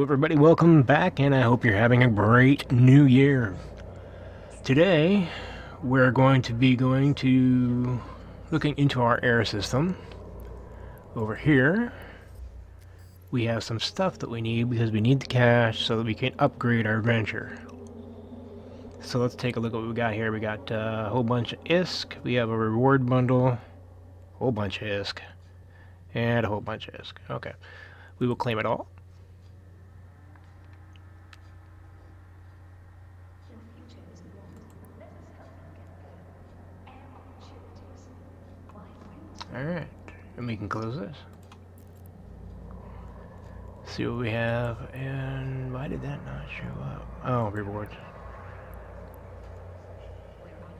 everybody, welcome back, and I hope you're having a great new year. Today, we're going to be looking into our air system. Over here, we have some stuff that we need because we need the cash so that we can upgrade our venture. So let's take a look at what we got here. We got a whole bunch of ISK, we have a reward bundle, a whole bunch of ISK, and a whole bunch of ISK. Okay, we will claim it all. Alright, and we can close this. See what we have, and why did that not show up? Oh, rewards.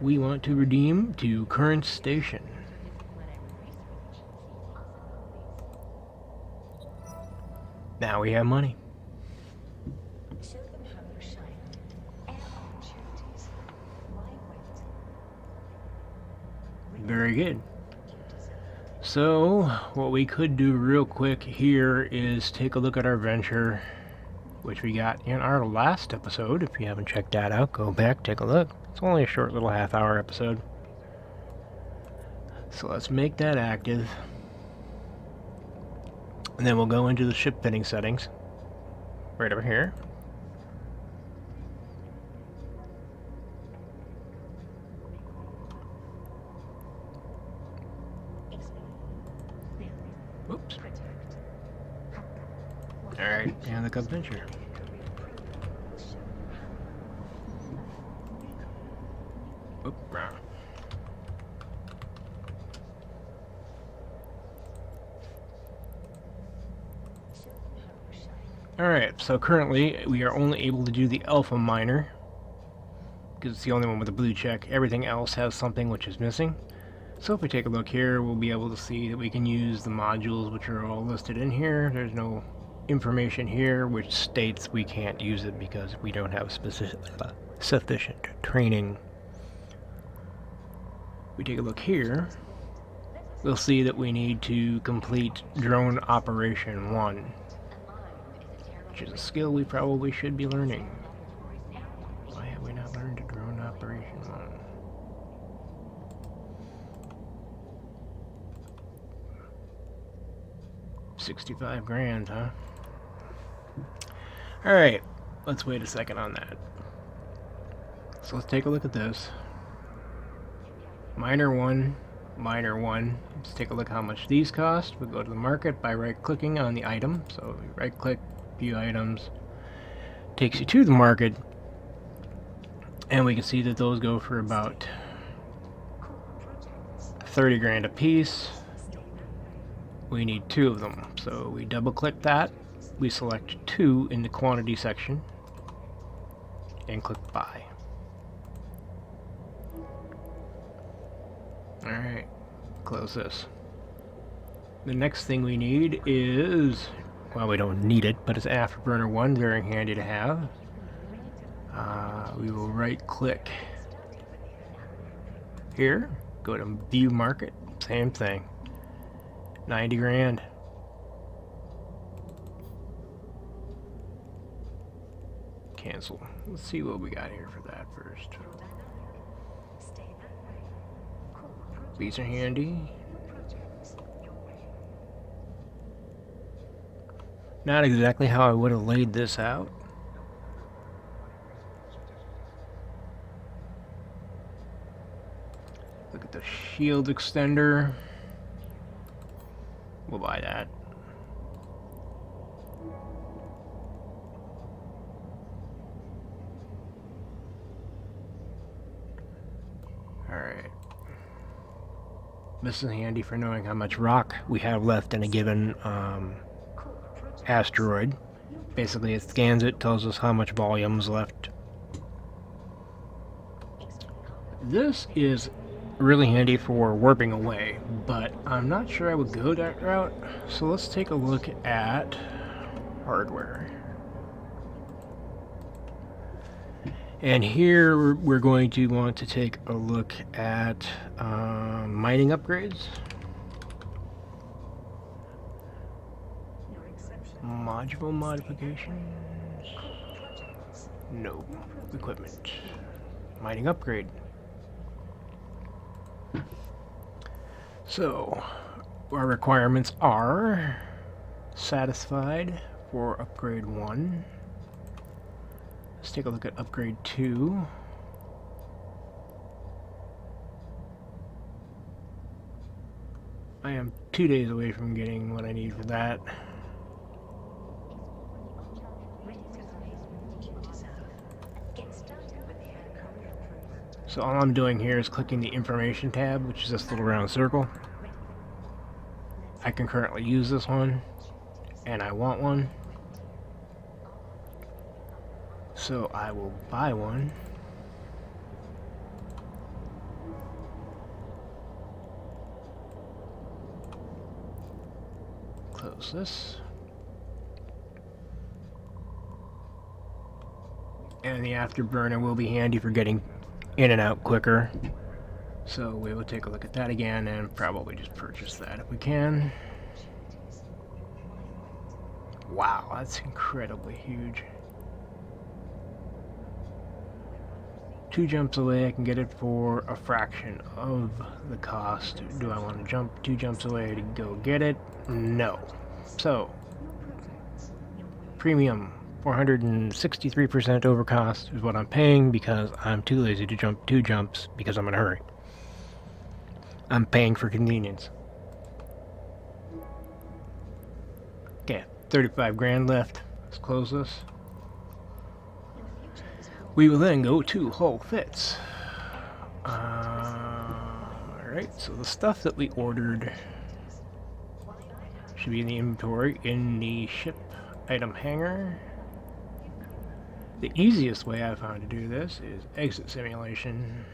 We want to redeem to current station. Now we have money. Very good. So, what we could do real quick here is take a look at our venture, which we got in our last episode. If you haven't checked that out, go back, take a look. It's only a short little half-hour episode. So let's make that active. And then we'll go into the ship fitting settings. Right over here. Oops. Alright, and the Cub Venture. Oop, wrong. Alright, so currently we are only able to do the Alpha Miner, because it's the only one with a blue check. Everything else has something which is missing. So if we take a look here, we'll be able to see that we can use the modules which are all listed in here. There's no information here which states we can't use it because we don't have sufficient training. We take a look here, we'll see that we need to complete Drone Operation 1, which is a skill we probably should be learning. Why have we not learned Drone Operation 1? $65 grand, huh? Alright, let's wait a second on that. So let's take a look at this. Miner 1. Let's take a look how much these cost. We'll go to the market by right-clicking on the item. So we right-click, view items. Takes you to the market. And we can see that those go for about 30 grand a piece. We need 2 of them, so we double click that, we select 2 in the quantity section, and click buy. Alright, close this. The next thing we need is, well, we don't need it, but it's Afterburner 1, very handy to have. We will right click here, go to view market, same thing. 90 grand. Cancel. Let's see what we got here for that first. These are handy. Not exactly how I would have laid this out. Look at the shield extender. We'll buy that. Alright. This is handy for knowing how much rock we have left in a given asteroid. Basically, it scans it, tells us how much volume is left. This is really handy for warping away, but I'm not sure I would go that route. So let's take a look at hardware. And here we're going to want to take a look at mining upgrades. Module modifications. No. Equipment. Mining upgrade. So, our requirements are satisfied for upgrade 1. Let's take a look at upgrade 2. I am 2 days away from getting what I need for that. So all I'm doing here is clicking the information tab, which is this little round circle. I can currently use this one, and I want one. So I will buy one. Close this. And the afterburner will be handy for getting in and out quicker. So we will take a look at that again and probably just purchase that if we can. Wow, that's incredibly huge. 2 jumps away, I can get it for a fraction of the cost. Do I want to jump 2 jumps away to go get it? No. So, premium, 463% over cost is what I'm paying because I'm too lazy to jump 2 jumps because I'm in a hurry. I'm paying for convenience. Okay, 35 grand left. Let's close this. We will then go to Hull Fits. Alright, so the stuff that we ordered should be in the inventory in the ship item hanger. The easiest way I found to do this is exit simulation.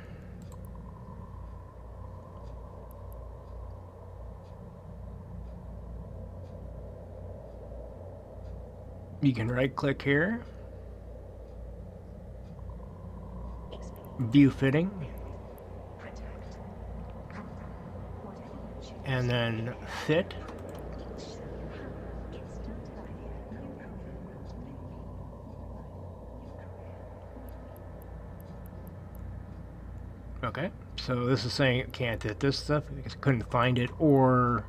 You can right click here, view fitting, and then fit. Okay, so this is saying it can't hit this stuff because it couldn't find it, or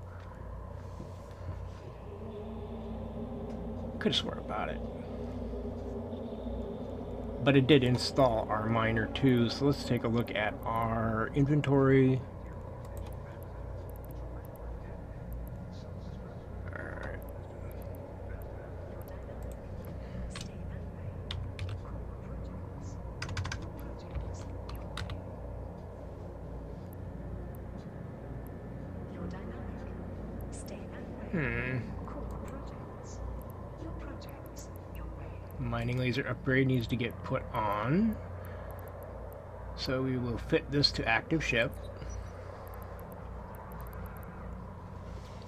could have swore about it. But it did install our miner too, so let's take a look at our inventory. Alright. Mining laser upgrade needs to get put on. So we will fit this to active ship.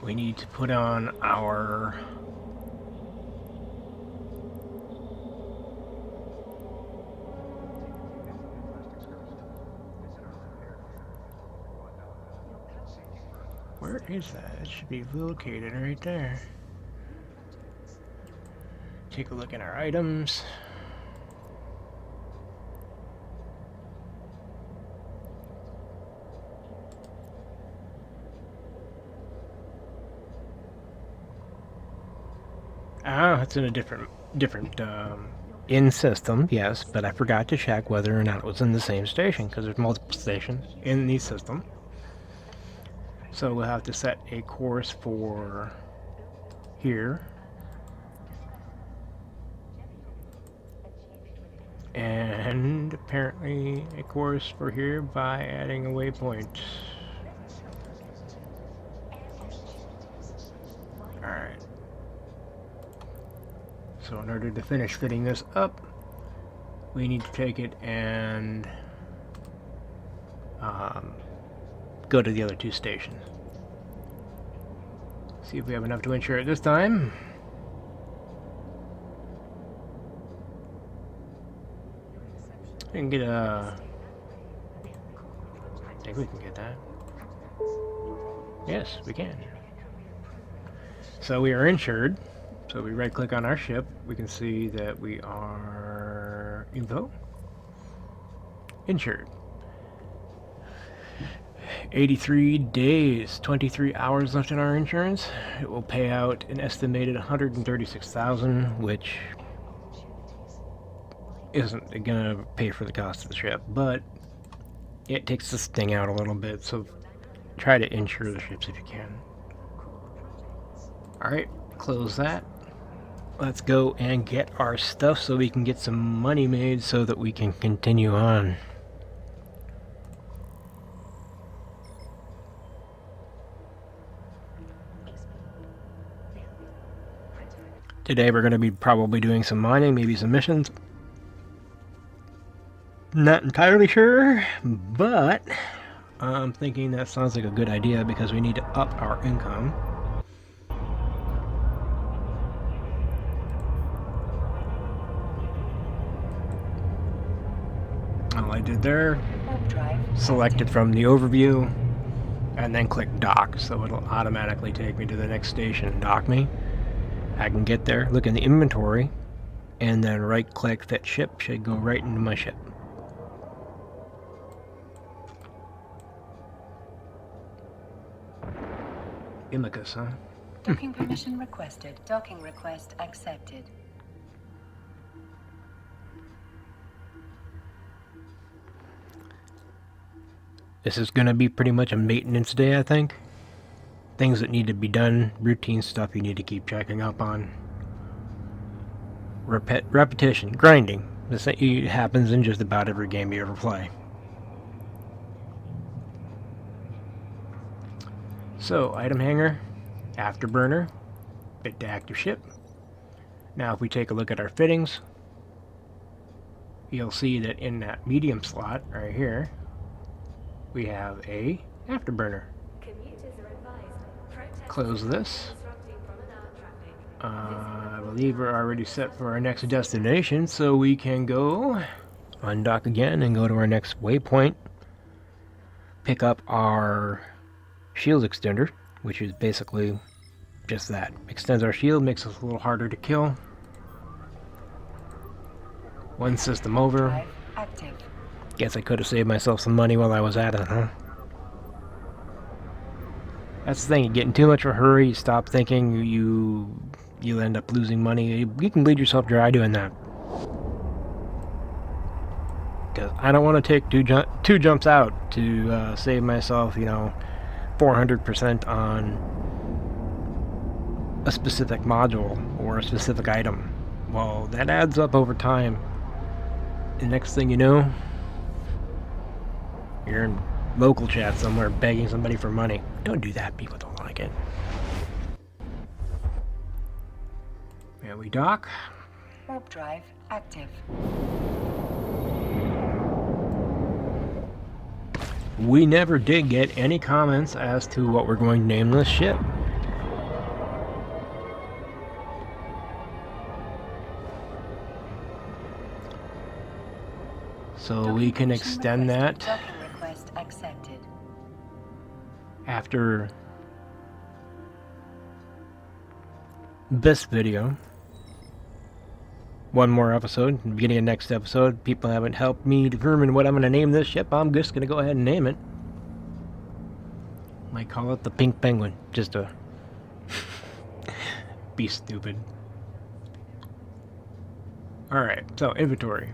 We need to put on our where is that? It should be located right there. Take a look at our items. Ah, it's in a different in system, yes, but I forgot to check whether or not it was in the same station because there's multiple stations in the system. So we'll have to set a course for here. And apparently a course for here by adding a waypoint. Alright. So in order to finish fitting this up, we need to take it and go to the other 2 stations. See if we have enough to insure it this time. We can get a... I think we can get that. Yes, we can. So we are insured. So So we right click on our ship, we can see that we are info, insured. 83 days, 23 hours left in our insurance. It will pay out an estimated $136,000, which isn't gonna pay for the cost of the ship, but it takes the sting out a little bit, so try to insure the ships if you can. Alright, close that. Let's go and get our stuff so we can get some money made so that we can continue on. Today we're going to be probably doing some mining, maybe some missions. Not entirely sure, but I'm thinking that sounds like a good idea because we need to up our income. All I did there, select it from the overview, and then click dock, so it'll automatically take me to the next station and dock me. I can get there, look in the inventory, and then right click that ship, should go right into my ship. Imicus, huh? Docking permission requested. Docking request accepted. This is going to be pretty much a maintenance day, I think. Things that need to be done, routine stuff you need to keep checking up on. Repetition, grinding. This happens in just about every game you ever play. So, item hanger, afterburner, fit to active ship. Now if we take a look at our fittings, you'll see that in that medium slot right here, we have a afterburner. Close this. I believe we're already set for our next destination, so we can go undock again and go to our next waypoint. Pick up our shield extender, which is basically just that. Extends our shield, makes us a little harder to kill. One system over. Guess I could have saved myself some money while I was at it, huh? That's the thing, you get in too much of a hurry, you stop thinking, you'll end up losing money. You can bleed yourself dry doing that. Because I don't want to take two jumps out to save myself, 400% on a specific module or a specific item. Well, that adds up over time. The next thing you know, you're in local chat somewhere begging somebody for money. Don't do that, people don't like it. And we dock. Warp drive active. We never did get any comments as to what we're going to name this ship. So we can extend that accepted. After this video. One more episode, beginning of next episode. People haven't helped me determine what I'm going to name this ship. I'm just going to go ahead and name it. Might call it the Pink Penguin, just to be stupid. Alright, so inventory.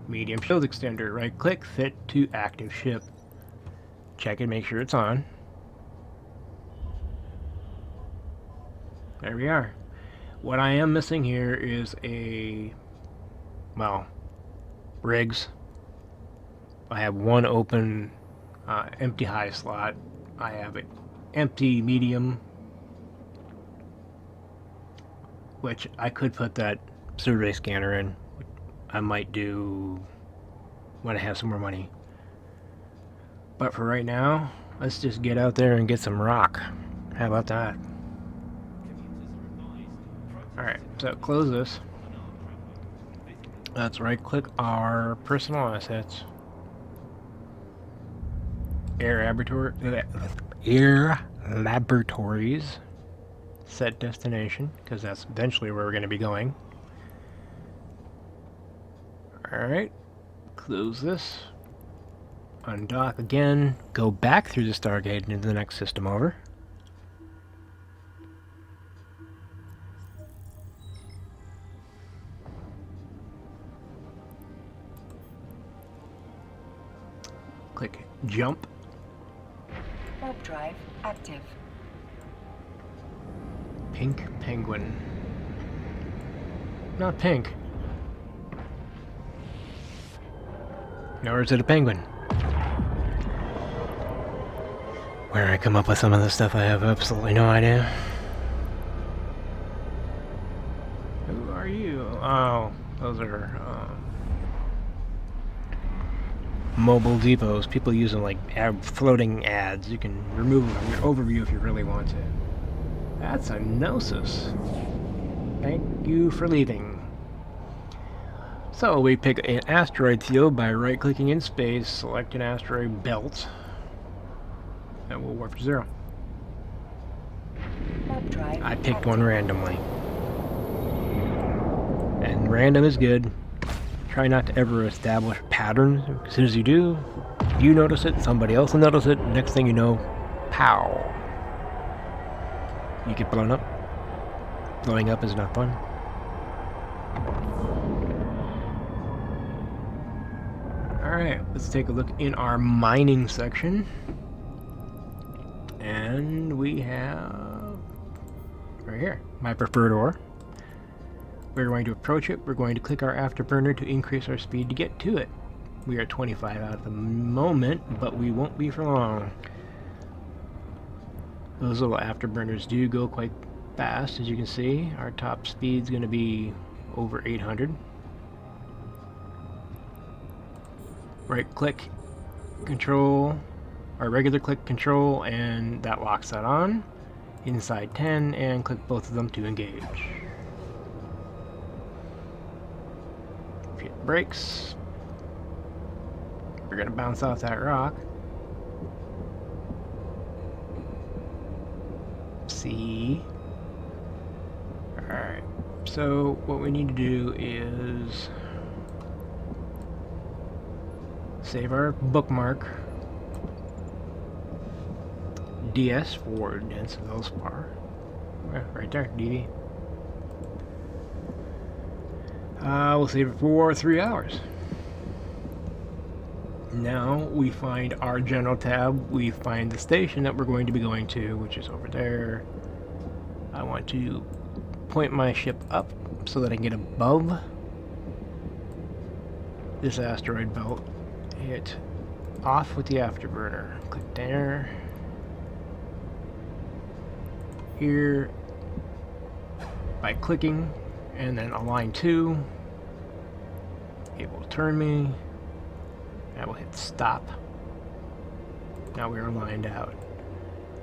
Medium shield extender, right click, fit to active ship. Check it, make sure it's on. There we are. What I am missing here is rigs. I have one open empty high slot. I have an empty medium, which I could put that survey scanner in. I might do when I have some more money. But for right now, let's just get out there and get some rock. How about that? Alright, so close this. Let's right click our personal assets. Air laboratories. set destination, because that's eventually where we're going to be going. Alright, close this. Undock again, go back through the Stargate into the next system over. Click jump. Warp drive active. Pink penguin. Not pink. Nor is it a penguin. Where I come up with some of this stuff, I have absolutely no idea. Who are you? Oh, those are mobile depots. People use them like floating ads. You can remove them from your overview if you really want to. That's a Gnosis. Thank you for leaving. So we pick an asteroid field by right-clicking in space, select an asteroid belt, and we'll warp to 0. Warp drive I picked active. one randomly. And random is good. Try not to ever establish patterns. As soon as you do, you notice it, somebody else will notice it, next thing you know, pow. You get blown up. Blowing up is not fun. Alright, let's take a look in our mining section. And we have right here, my preferred ore. We're going to approach it. We're going to click our afterburner to increase our speed to get to it. We are 25 out at the moment, but we won't be for long. Those little afterburners do go quite fast, as you can see. Our top speed's going to be over 800. Right click, control, or regular click control, and that locks that on. Inside 10, and click both of them to engage. Hit brakes. We're gonna bounce off that rock. See. Alright. So what we need to do is save our bookmark. DS for dense Velspar. Right there, DV. We'll save it for 3 hours. Now we find our general tab. We find the station that we're going to be going to, which is over there. I want to point my ship up so that I can get above this asteroid belt. Hit off with the afterburner. Click there. Here, by clicking and then align to, it will turn me. I will hit stop. Now we are lined out.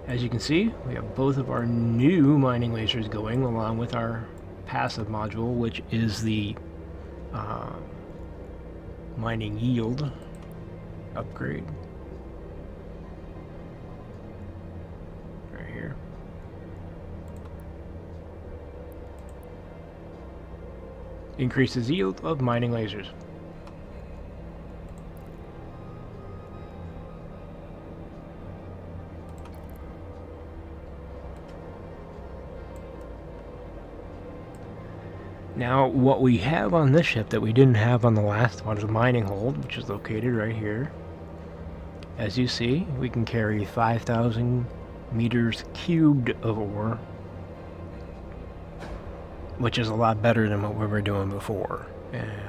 As you can see, we have both of our new mining lasers going along with our passive module, which is the mining yield upgrade. Right here. Increases yield of mining lasers. Now, what we have on this ship that we didn't have on the last one is a mining hold, which is located right here. As you see, we can carry 5,000 meters cubed of ore, which is a lot better than what we were doing before.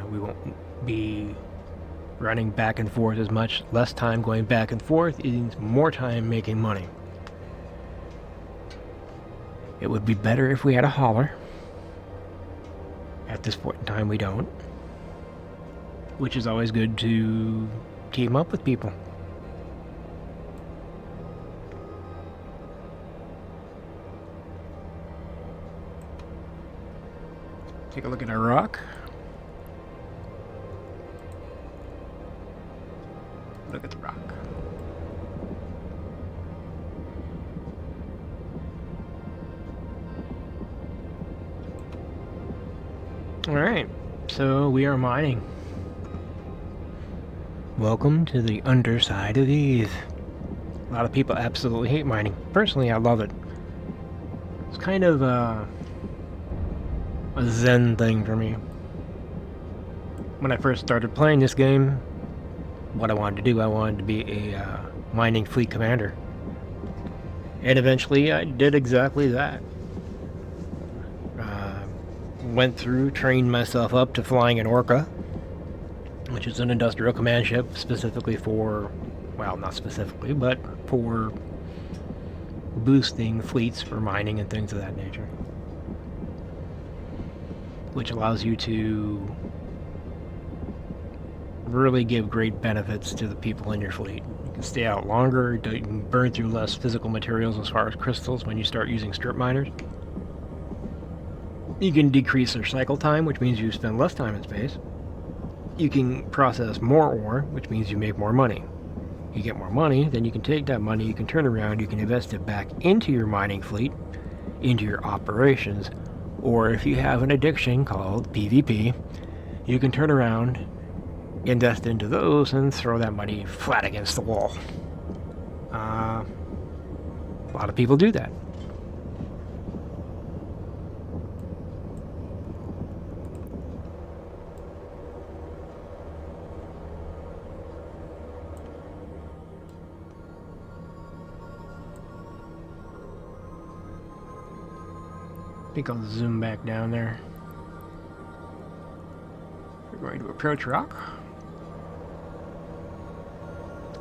We won't be running back and forth as much, less time going back and forth, it means more time making money. It would be better if we had a hauler. At this point in time, we don't. Which is always good to team up with people. Take a look at our rock. Look at the rock. Alright, so we are mining. Welcome to the underside of Eve. A lot of people absolutely hate mining. Personally, I love it. It's kind of a zen thing for me. When I first started playing this game, what I wanted to do, I wanted to be a mining fleet commander. And eventually I did exactly that. Went through, trained myself up to flying an Orca, which is an industrial command ship specifically for, well, not specifically, but for boosting fleets for mining and things of that nature. Which allows you to really give great benefits to the people in your fleet. You can stay out longer, you can burn through less physical materials as far as crystals when you start using strip miners. You can decrease their cycle time, which means you spend less time in space. You can process more ore, which means you make more money. You get more money, then you can take that money, you can turn around, you can invest it back into your mining fleet, into your operations, or if you have an addiction called PvP, you can turn around, invest into those, and throw that money flat against the wall. A lot of people do that. I think I'll zoom back down there. We're going to approach rock.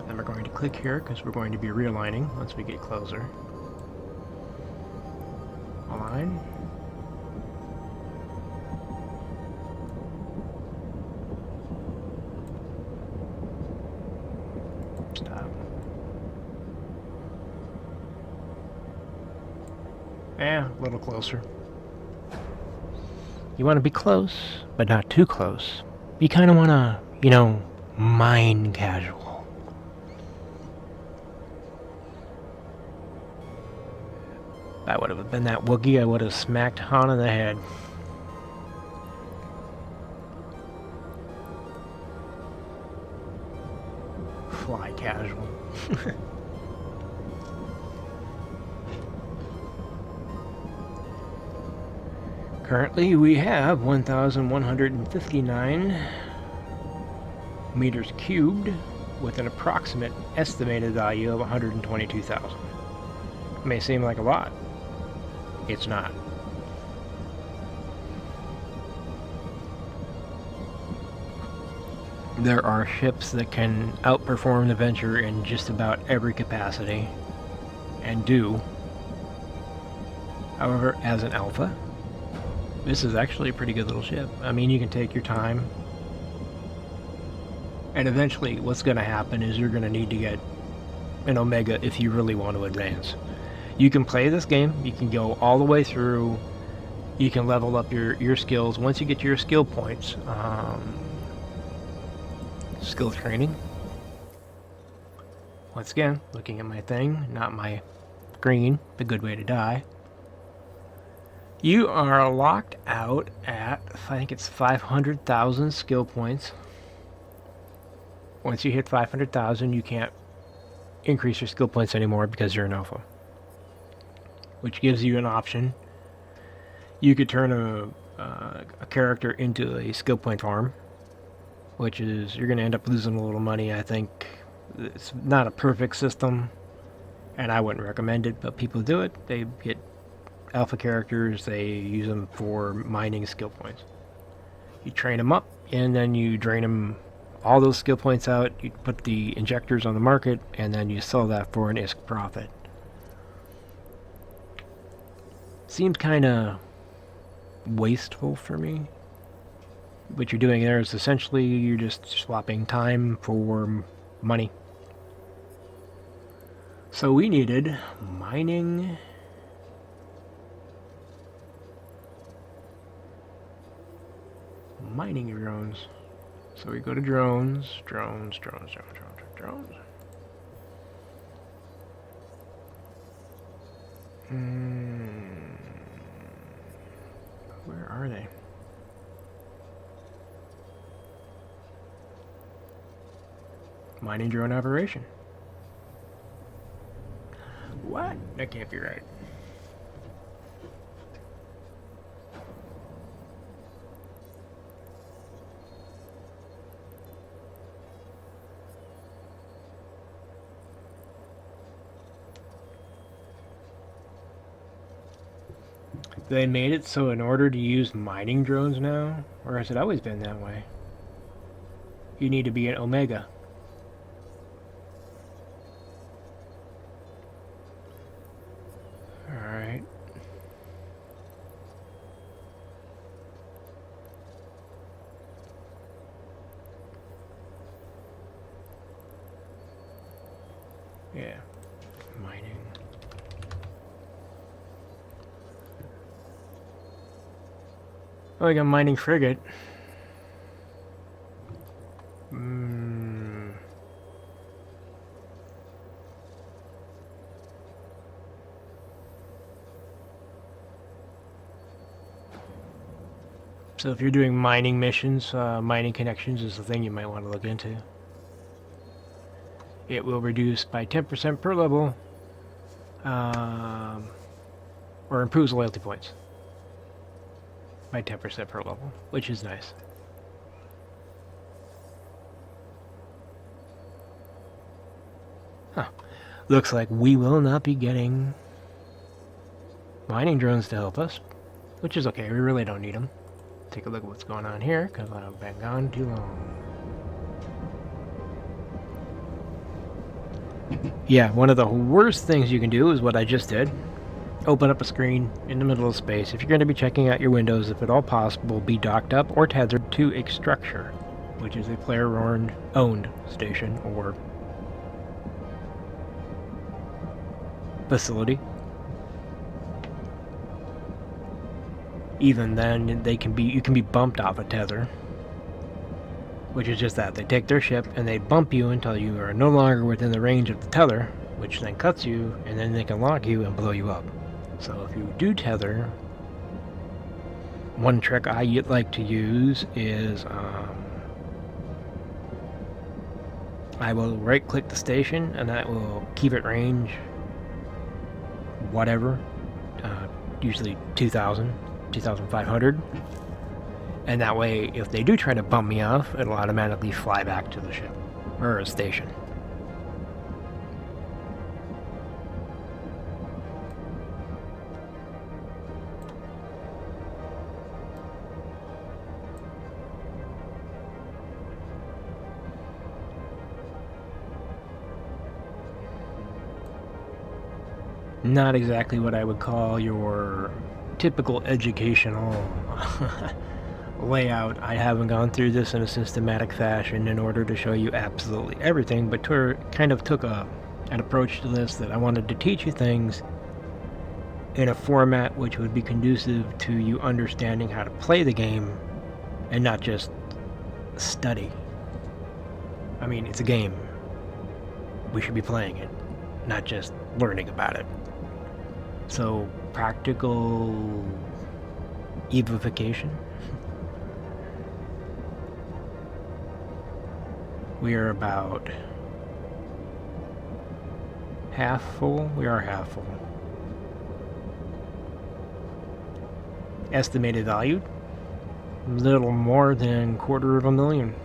Then we're going to click here because we're going to be realigning once we get closer. Align. Stop. Yeah, a little closer. You want to be close, but not too close. You kind of want to, mine casual. If I would have been that Wookiee, I would have smacked Han in the head. Fly casual. Currently, we have 1,159 meters cubed with an approximate estimated value of 122,000. It may seem like a lot. It's not. There are ships that can outperform the Venture in just about every capacity, and do. However, as an alpha, this is actually a pretty good little ship. I mean, you can take your time. And eventually, what's going to happen is you're going to need to get an Omega if you really want to advance. You can play this game. You can go all the way through. You can level up your skills. Once you get your skill points, skill training. Once again, looking at my thing, not my screen. The good way to die. You are locked out at, I think it's 500,000 skill points. Once you hit 500,000, you can't increase your skill points anymore because you're an alpha. Which gives you an option. You could turn a character into a skill point farm, which is, you're going to end up losing a little money, I think. It's not a perfect system, and I wouldn't recommend it, but people do it. They get alpha characters, they use them for mining skill points. You train them up, and then you drain them, all those skill points out, you put the injectors on the market, and then you sell that for an ISK profit. Seems kind of wasteful for me. What you're doing there is essentially you're just swapping time for money. So we needed mining drones. So we go to drones. Where are they? Mining drone operation. What? That can't be right. They made it so in order to use mining drones now, or has it always been that way? You need to be an Omega. Alright. Yeah. Mining. Oh, I got mining frigate. So if you're doing mining missions, mining connections is the thing you might want to look into. It will reduce by 10% per level, or improves loyalty points by 10% per level, which is nice. Huh. Looks like we will not be getting mining drones to help us, which is okay. We really don't need them. Take a look at what's going on here, because I've been gone too long. Yeah, one of the worst things you can do is what I just did. Open up a screen in the middle of space. If you're going to be checking out your windows, if at all possible, be docked up or tethered to a structure, which is a player-owned station or facility. Even then, you can be bumped off a tether, which is just that. They take their ship and they bump you until you are no longer within the range of the tether, which then cuts you, and then they can lock you and blow you up. So if you do tether, one trick I like to use is I will right-click the station, and that will keep it range whatever, usually 2,000, 2,500. And that way, if they do try to bump me off, it'll automatically fly back to the ship, or a station. Not exactly what I would call your typical educational layout. I haven't gone through this in a systematic fashion in order to show you absolutely everything, but kind of took an approach to this that I wanted to teach you things in a format which would be conducive to you understanding how to play the game and not just study. I mean, it's a game. We should be playing it, not just learning about it. So, practical evification. We are about half full. We are half full. Estimated value, little more than $250,000.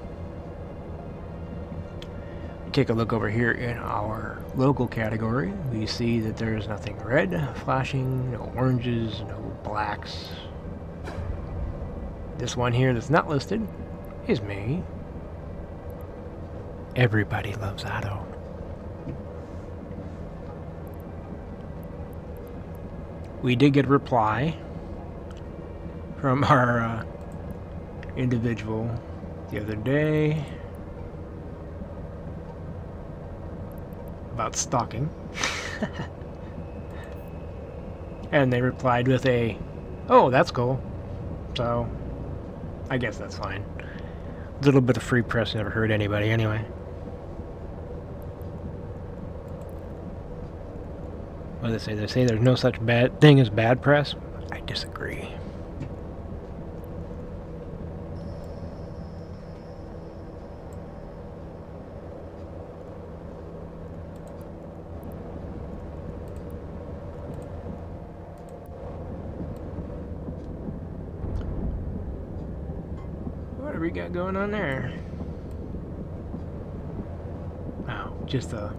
Take a look over here in our local category. We see that there's nothing red flashing, no oranges, no blacks. This one here that's not listed is me. Everybody loves Otto. We did get a reply from our individual the other day about stalking. And they replied with a, "Oh, that's cool." So, I guess that's fine. A little bit of free press never hurt anybody anyway. What do they say? They say there's no such bad thing as bad press. I disagree. we got going on there? Oh, just a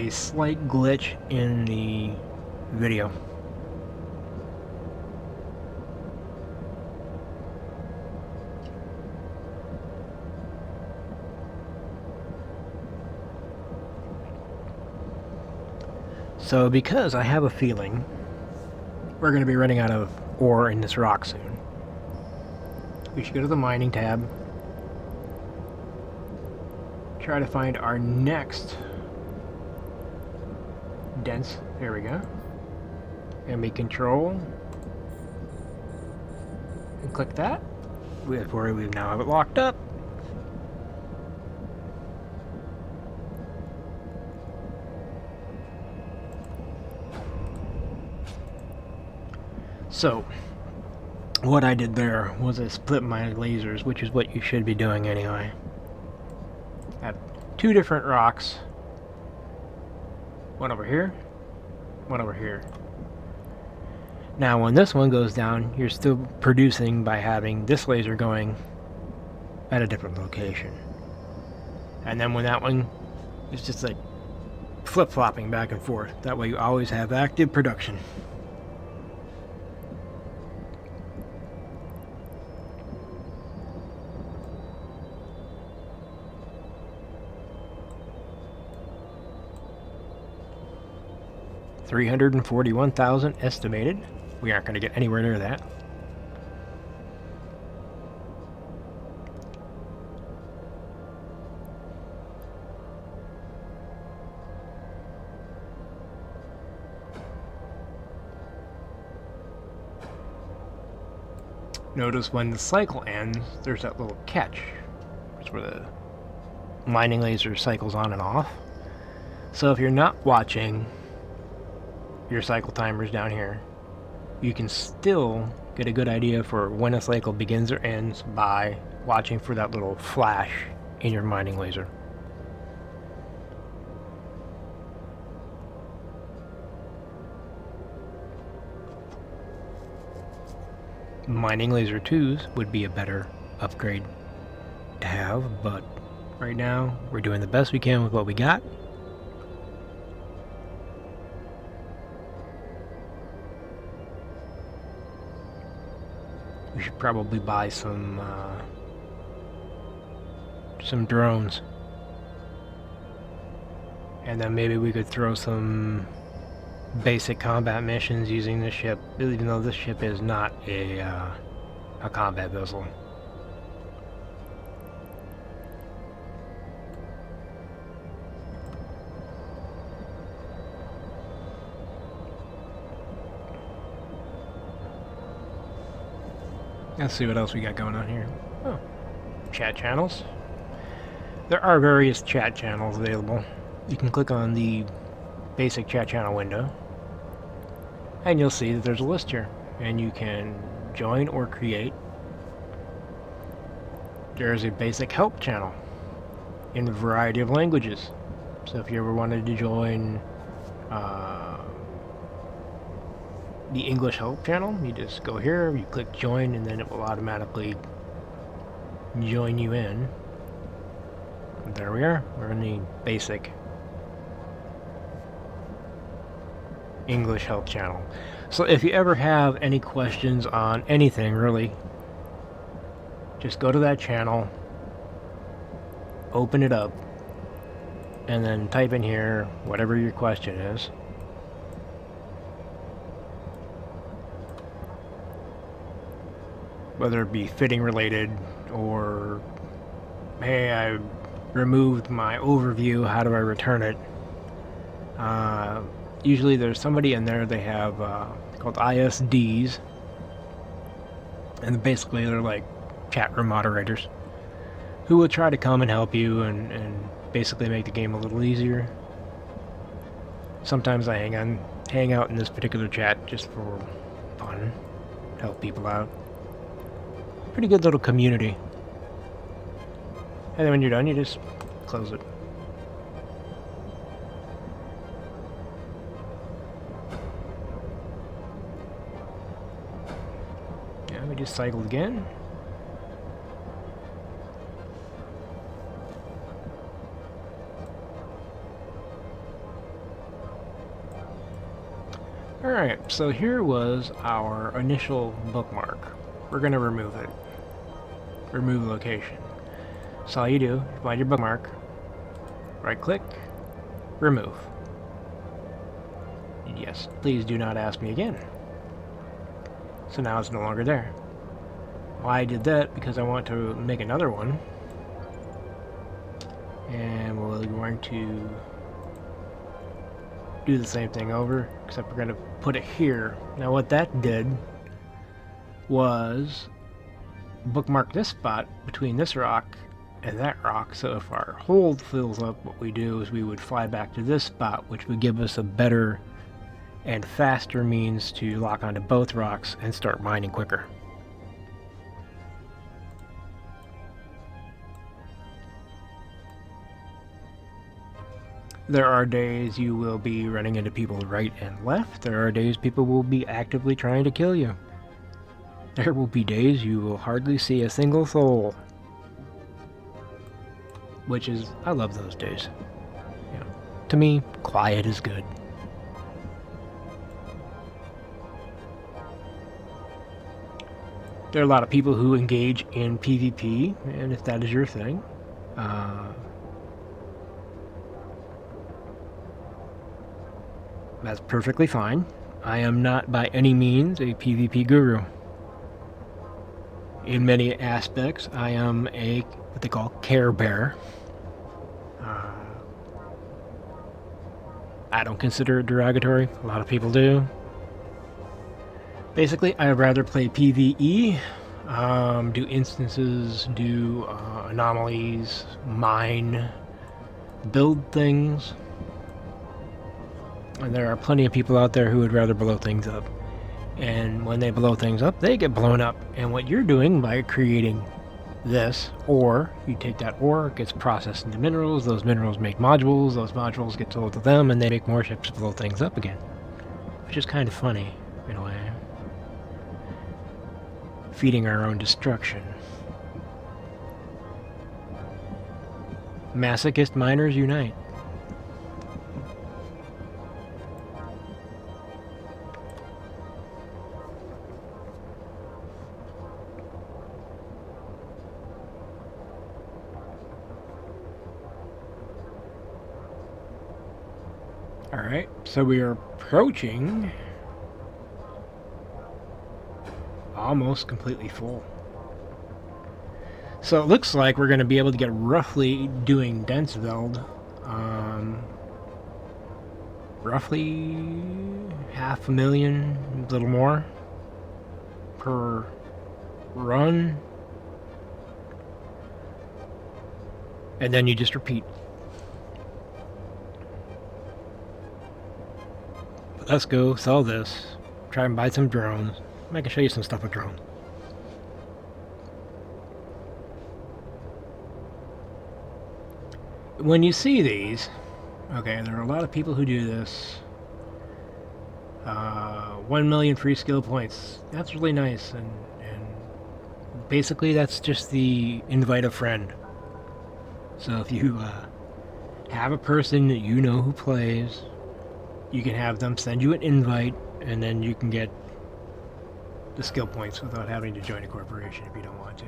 slight glitch in the video. So because I have a feeling we're going to be running out of ore in this rock soon, we should go to the mining tab, try to find our next dense, there we go, and we control and click that. Where we now have it locked up. So what I did there was I split my lasers, which is what you should be doing anyway. I have two different rocks, one over here, one over here. Now when this one goes down, you're still producing by having this laser going at a different location. And then when that one is just like flip-flopping back and forth, that way you always have active production. $341,000 estimated. We aren't going to get anywhere near that. Notice when the cycle ends, there's that little catch. It's where the mining laser cycles on and off. So if you're not watching your cycle timers down here, you can still get a good idea for when a cycle begins or ends by watching for that little flash in your mining laser. Mining laser 2s would be a better upgrade to have, but right now we're doing the best we can with what we got. We should probably buy some drones, and then maybe we could throw some basic combat missions using this ship, even though this ship is not a combat vessel. Let's see what else we got going on here. Oh, chat channels. There are various chat channels available. You can click on the basic chat channel window, and you'll see that there's a list here, and you can join or create. There's a basic help channel in a variety of languages. So if you ever wanted to join the English help channel, you just go here, you click join, and then it will automatically join you in. And there we are. We're in the basic English help channel. So if you ever have any questions on anything, really, just go to that channel, open it up, and then type in here whatever your question is. Whether it be fitting related, or hey, I removed my overview, how do I return it? Usually there's somebody in there, they have called ISDs, and basically they're like chat room moderators who will try to come and help you and basically make the game a little easier. Sometimes I hang out in this particular chat just for fun, help people out. Pretty good little community. And then when you're done, you just close it. we just cycled again. Alright, so here was our initial bookmark. We're going to remove it. Remove location. So all you do, find your bookmark, right click, remove. Yes, please do not ask me again. So now it's no longer there. Why I did that, because I want to make another one. And we're going to do the same thing over, except we're going to put it here. Now what that did was bookmark this spot between this rock and that rock, so if our hold fills up, what we do is we would fly back to this spot, which would give us a better and faster means to lock onto both rocks and start mining quicker. There are days you will be running into people right and left. There are days people will be actively trying to kill you. There will be days you will hardly see a single soul. Which is, I love those days. You know, to me, quiet is good. There are a lot of people who engage in PvP, and if that is your thing, that's perfectly fine. I am not by any means a PvP guru. In many aspects, I am what they call Care Bear. I don't consider it derogatory. A lot of people do. Basically, I'd rather play PvE, do instances, do anomalies, mine, build things. And there are plenty of people out there who would rather blow things up. And when they blow things up, they get blown up. And what you're doing by creating this ore, you take that ore, it gets processed into minerals, those minerals make modules, those modules get sold to them, and they make more ships to blow things up again. Which is kind of funny, in a way. Feeding our own destruction. Masochist miners unite. Alright, so we are approaching almost completely full. So it looks like we're going to be able to get roughly doing dense build, roughly 500,000, a little more, per run. And then you just repeat. Let's go sell this, try and buy some drones. I can show you some stuff with drones. When you see these, okay, there are a lot of people who do this. 1 million free skill points. That's really nice, and basically that's just the invite a friend. So if you have a person that you know who plays, you can have them send you an invite, and then you can get the skill points without having to join a corporation if you don't want to.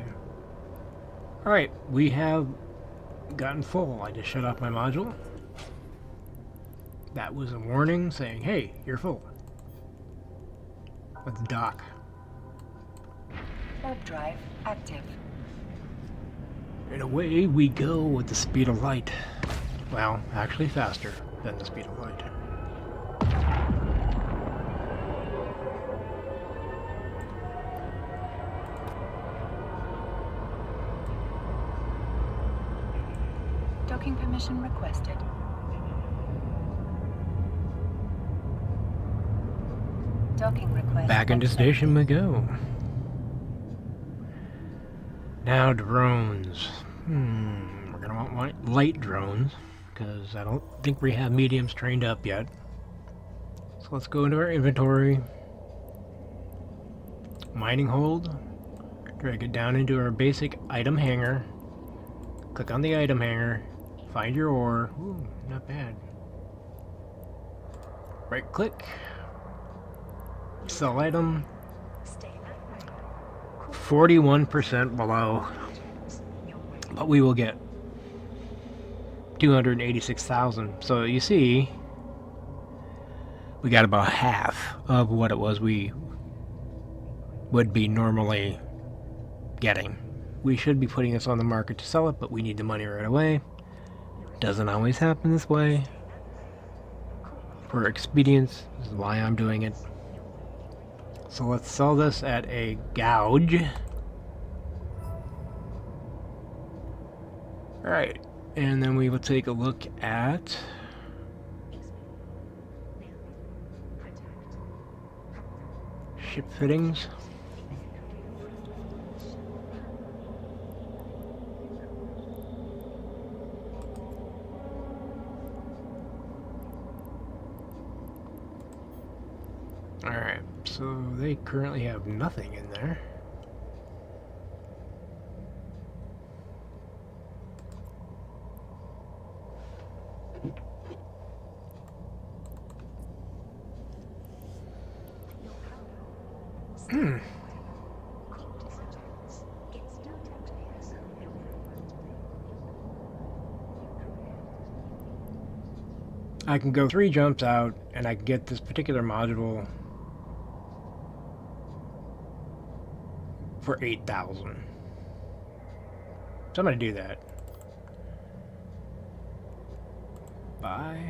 Alright, we have gotten full. I just shut off my module. That was a warning saying, hey, you're full. Let's dock. Warp drive active. And away we go with the speed of light. Well, actually faster than the speed of light. Docking permission requested. Docking request. Back into accepted. station we go. Now drones. We're gonna want light drones, because I don't think we have mediums trained up yet. So let's go into our inventory. Mining hold. Drag it down into our basic item hanger. Click on the item hanger. Find your ore. Ooh, not bad. Right click. Sell item. 41% below. But we will get 286,000. So you see, we got about half of what it was we would be normally getting. We should be putting this on the market to sell it, but we need the money right away. Doesn't always happen this way. For expedience, this is why I'm doing it. So let's sell this at a gouge. Alright, and then we will take a look at ship fittings. Alright, so they currently have nothing in there. I can go 3 jumps out and I can get this particular module for 8,000. So I'm going to do that. Buy.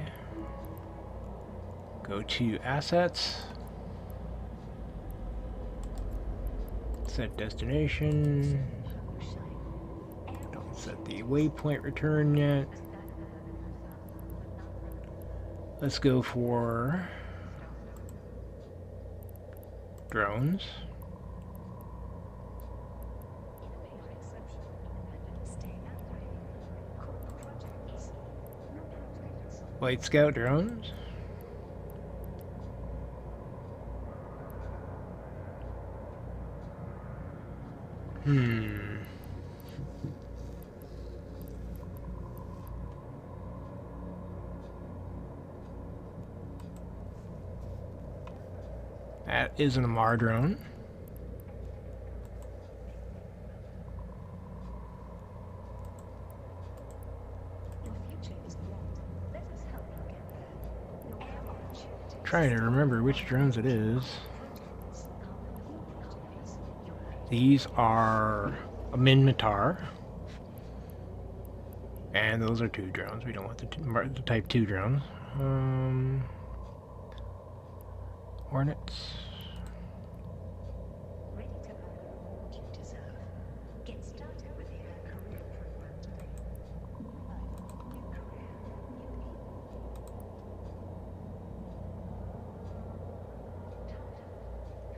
Go to assets. Set destination. Don't set the waypoint return yet. Let's go for drones. White Scout drones. That is an Amar drone. Trying to remember which drones it is. These are a Minmatar. And those are 2 drones. We don't want the type 2 drones. Hornets.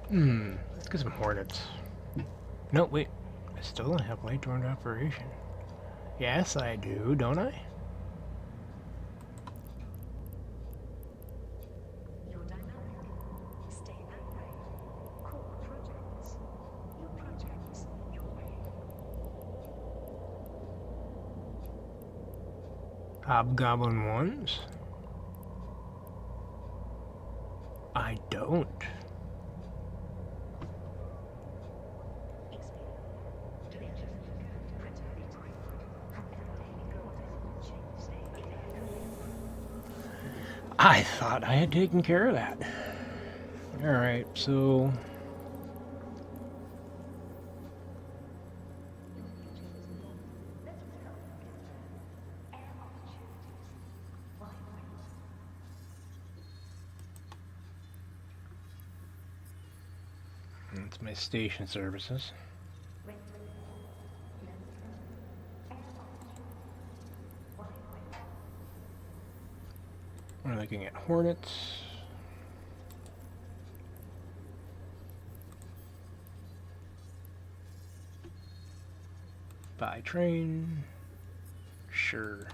Let's get some Hornets. No, wait. I still don't have light drone operation. Yes, I do, don't I? Hobgoblin ones? I don't. I thought I had taken care of that. Alright, so... That's my station services. We're looking at Hornets. Buy train. Sure.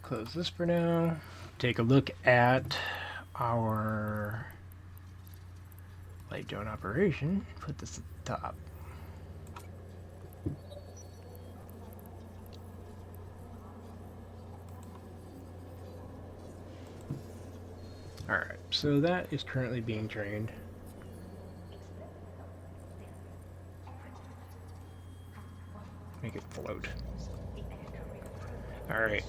close this for now. Take a look at our light drone operation. Put this at the top. Alright, so that is currently being trained. Make it float. Alright.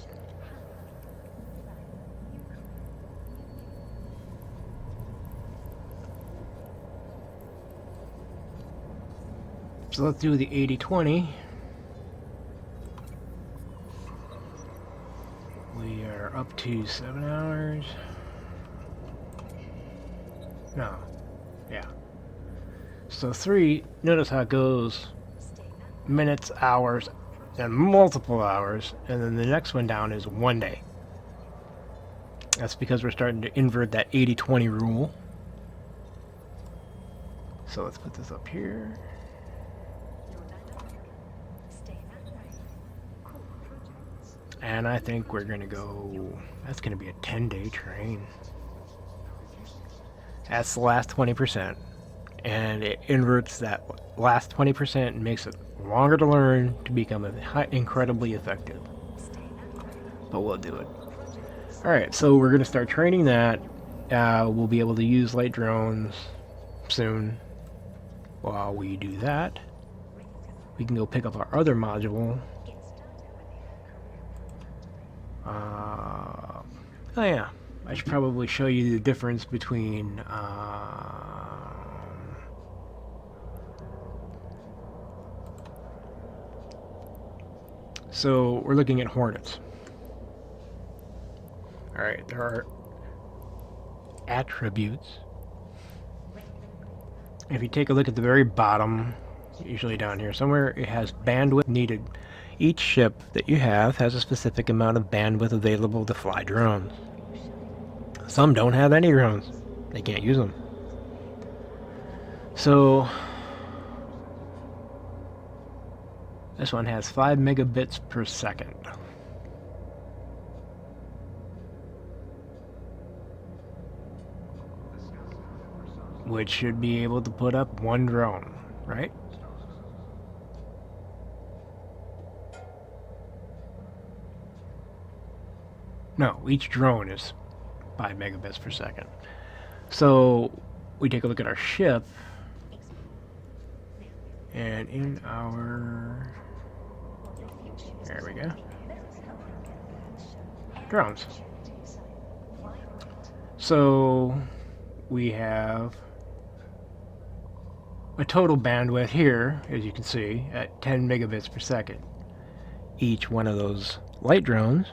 So let's do the 80-20. We are up to 7 hours. No. Yeah. So 3, notice how it goes. Minutes, hours, and multiple hours. And then the next one down is 1 day. That's because we're starting to invert that 80-20 rule. So let's put this up here. And I think we're going to go... That's going to be a 10-day train. That's the last 20%. And it inverts that last 20% and makes it longer to learn to become incredibly effective. But we'll do it. Alright, so we're going to start training that. We'll be able to use light drones soon. While we do that, we can go pick up our other module. Oh yeah, I should probably show you the difference between so we're looking at Hornets. Alright, there are attributes. If you take a look at the very bottom, usually down here somewhere, it has bandwidth needed. Each ship that you have has a specific amount of bandwidth available to fly drones. Some don't have any drones. They can't use them. So this one has 5 megabits per second. Which should be able to put up 1 drone, right? No, each drone is 5 megabits per second. So we take a look at our ship, and in our... There we go. Drones. So we have a total bandwidth here, as you can see, at 10 megabits per second. Each one of those light drones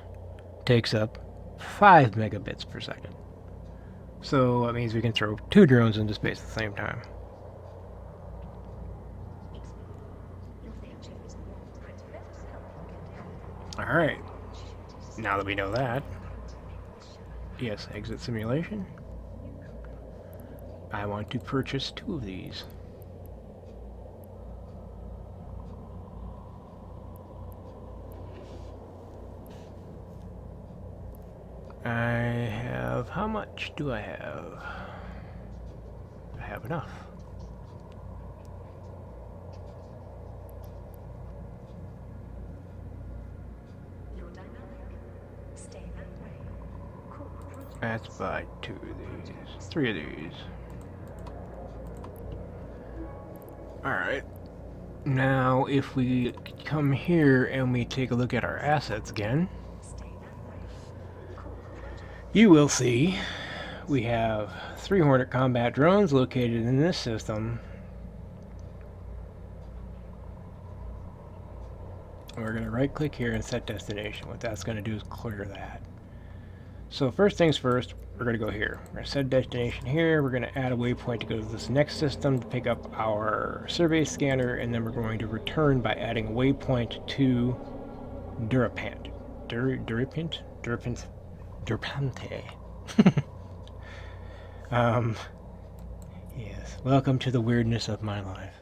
takes up 5 megabits per second. So that means we can throw 2 drones into space at the same time. Alright, now that we know that, yes, exit simulation. I want to purchase 2 of these. I have... How much do I have? I have enough. Let's buy 2 of these. 3 of these. Alright. Now, if we come here and we take a look at our assets again, you will see we have 3 Hornet combat drones located in this system. We're going to right click here and set destination. What that's going to do is clear that. So first things first, we're going to go here. We're going to set destination here. We're going to add a waypoint to go to this next system to pick up our survey scanner, and then we're going to return by adding a waypoint to Durapant. Durpante. Yes. Welcome to the weirdness of my life.